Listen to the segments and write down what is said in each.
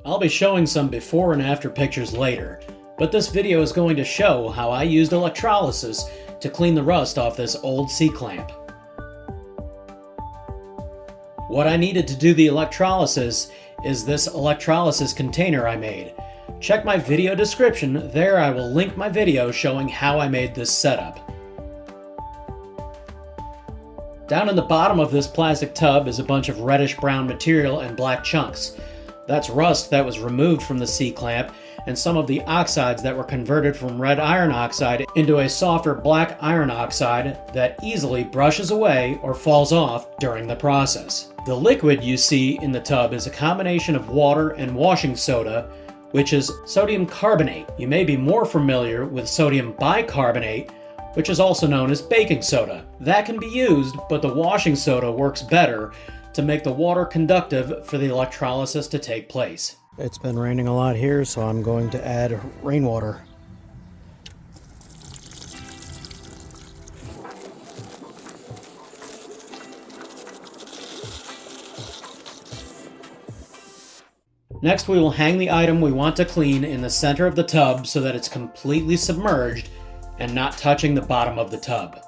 I'll be showing some before and after pictures later, but this video is going to show how I used electrolysis to clean the rust off this old C-clamp. What I needed to do the electrolysis is this electrolysis container I made. Check my video description, there I will link my video showing how I made this setup. Down in the bottom of this plastic tub is a bunch of reddish brown material and black chunks. That's rust that was removed from the C-clamp and some of the oxides that were converted from red iron oxide into a softer black iron oxide that easily brushes away or falls off during the process. The liquid you see in the tub is a combination of water and washing soda, which is sodium carbonate. You may be more familiar with sodium bicarbonate, which is also known as baking soda. That can be used, but the washing soda works better to make the water conductive for the electrolysis to take place. It's been raining a lot here, so I'm going to add rainwater. Next, we will hang the item we want to clean in the center of the tub so that it's completely submerged and not touching the bottom of the tub.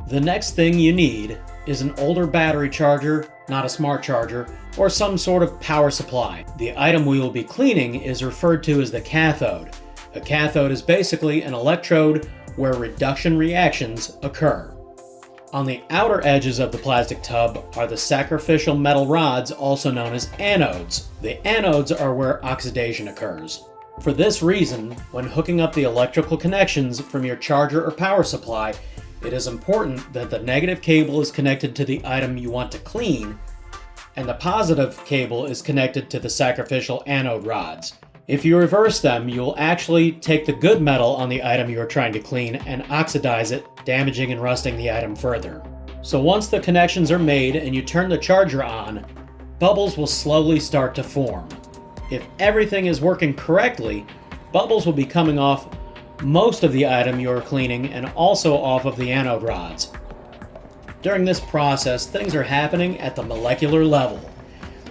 The next thing you need is an older battery charger, not a smart charger, or some sort of power supply. The item we will be cleaning is referred to as the cathode. A cathode is basically an electrode where reduction reactions occur. On the outer edges of the plastic tub are the sacrificial metal rods, also known as anodes. The anodes are where oxidation occurs. For this reason, when hooking up the electrical connections from your charger or power supply, it is important that the negative cable is connected to the item you want to clean, and the positive cable is connected to the sacrificial anode rods. If you reverse them, you will actually take the good metal on the item you are trying to clean and oxidize it, damaging and rusting the item further. So once the connections are made and you turn the charger on, bubbles will slowly start to form. If everything is working correctly, bubbles will be coming off most of the item you are cleaning and also off of the anode rods. During this process, things are happening at the molecular level.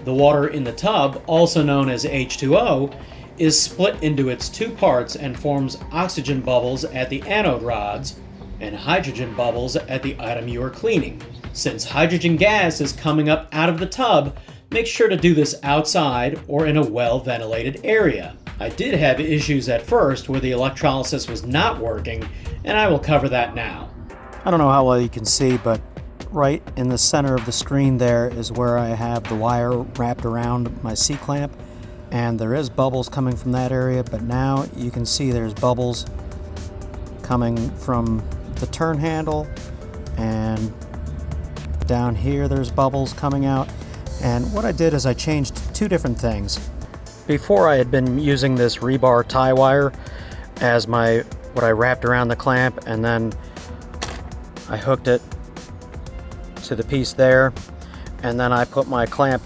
The water in the tub, also known as H2O, is split into its two parts and forms oxygen bubbles at the anode rods and hydrogen bubbles at the item you are cleaning. Since hydrogen gas is coming up out of the tub, make sure to do this outside or in a well-ventilated area. I did have issues at first where the electrolysis was not working, and I will cover that now. I don't know how well you can see, but right in the center of the screen there is where I have the wire wrapped around my C-clamp, and there is bubbles coming from that area, but now you can see there's bubbles coming from the turn handle, and down here there's bubbles coming out. And what I did is I changed two different things. Before I had been using this rebar tie wire as what I wrapped around the clamp, and then I hooked it to the piece there, and then I put my clamp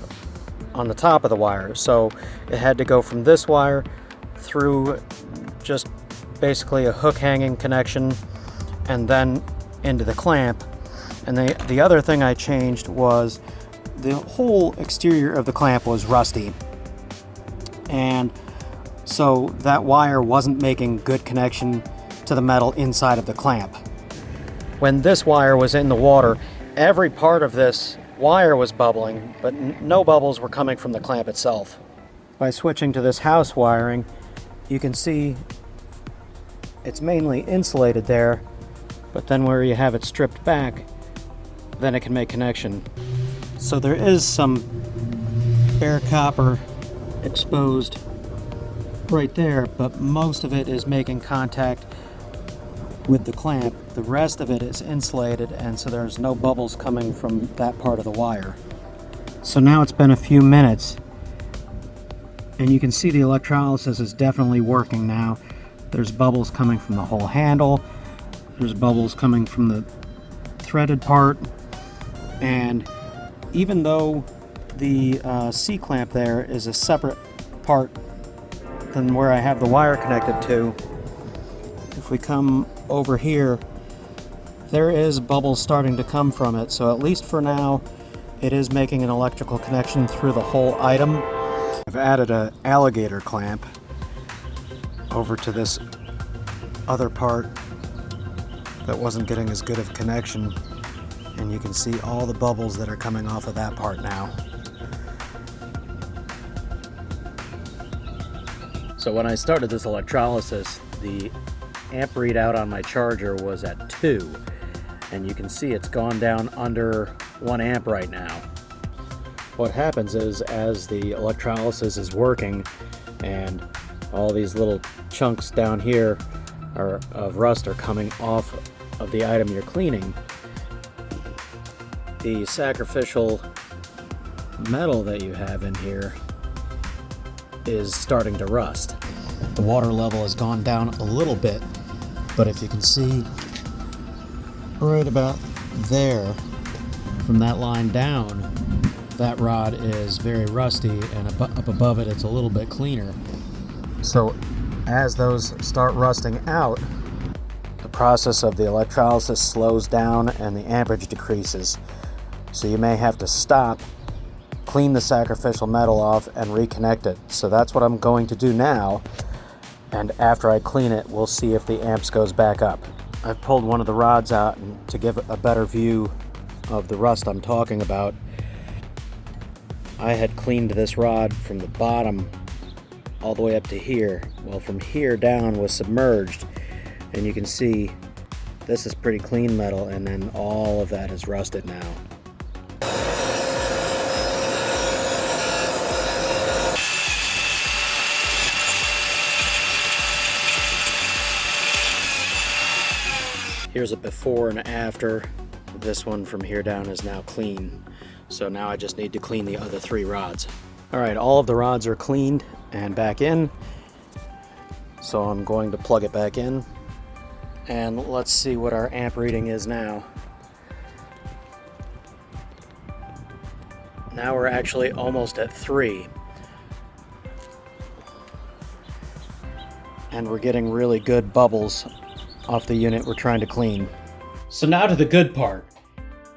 on the top of the wire. So it had to go from this wire through just basically a hook hanging connection and then into the clamp. And the other thing I changed was the whole exterior of the clamp was rusty, and so that wire wasn't making good connection to the metal inside of the clamp. When this wire was in the water, every part of this wire was bubbling, but no bubbles were coming from the clamp itself. By switching to this house wiring, you can see it's mainly insulated there, but then where you have it stripped back, then it can make connection. So there is some bare copper exposed right there, but most of it is making contact with the clamp. The rest of it is insulated, and so there's no bubbles coming from that part of the wire. So now it's been a few minutes, and you can see the electrolysis is definitely working now. There's bubbles coming from the whole handle, there's bubbles coming from the threaded part, and even though the C-clamp there is a separate part than where I have the wire connected to, if we come over here, there is bubbles starting to come from it. So at least for now, it is making an electrical connection through the whole item. I've added an alligator clamp over to this other part that wasn't getting as good of connection, and you can see all the bubbles that are coming off of that part now. So when I started this electrolysis, the amp readout on my charger was at 2, and you can see it's gone down under 1 amp right now. What happens is, as the electrolysis is working and all these little chunks down here of rust are coming off of the item you're cleaning, the sacrificial metal that you have in here is starting to rust. The water level has gone down a little bit, but if you can see right about there, from that line down, that rod is very rusty, and up above it it's a little bit cleaner. So as those start rusting out, the process of the electrolysis slows down and the amperage decreases. So you may have to stop, clean the sacrificial metal off, and reconnect it. So that's what I'm going to do now, and after I clean it, we'll see if the amps goes back up. I've pulled one of the rods out to give a better view of the rust I'm talking about. I had cleaned this rod from the bottom all the way up to here. Well, from here down was submerged, and you can see this is pretty clean metal, and then all of that is rusted now. Here's a before and after. This one from here down is now clean. So now I just need to clean the other 3 rods. All right, all of the rods are cleaned and back in. So I'm going to plug it back in. And let's see what our amp reading is now. Now we're actually almost at 3. And we're getting really good bubbles off the unit we're trying to clean. So now to the good part.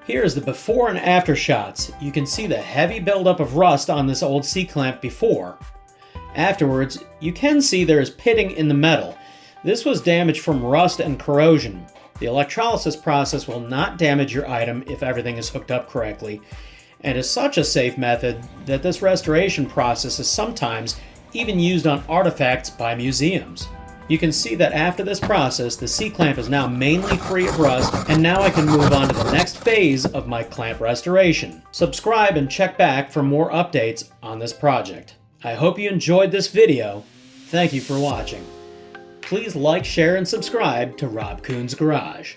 Here's the before and after shots. You can see the heavy buildup of rust on this old C-clamp before. Afterwards, you can see there is pitting in the metal. This was damage from rust and corrosion. The electrolysis process will not damage your item if everything is hooked up correctly, and is such a safe method that this restoration process is sometimes even used on artifacts by museums. You can see that after this process, the C-clamp is now mainly free of rust, and now I can move on to the next phase of my clamp restoration. Subscribe and check back for more updates on this project. I hope you enjoyed this video. Thank you for watching. Please like, share, and subscribe to Rob Kuhn's Garage.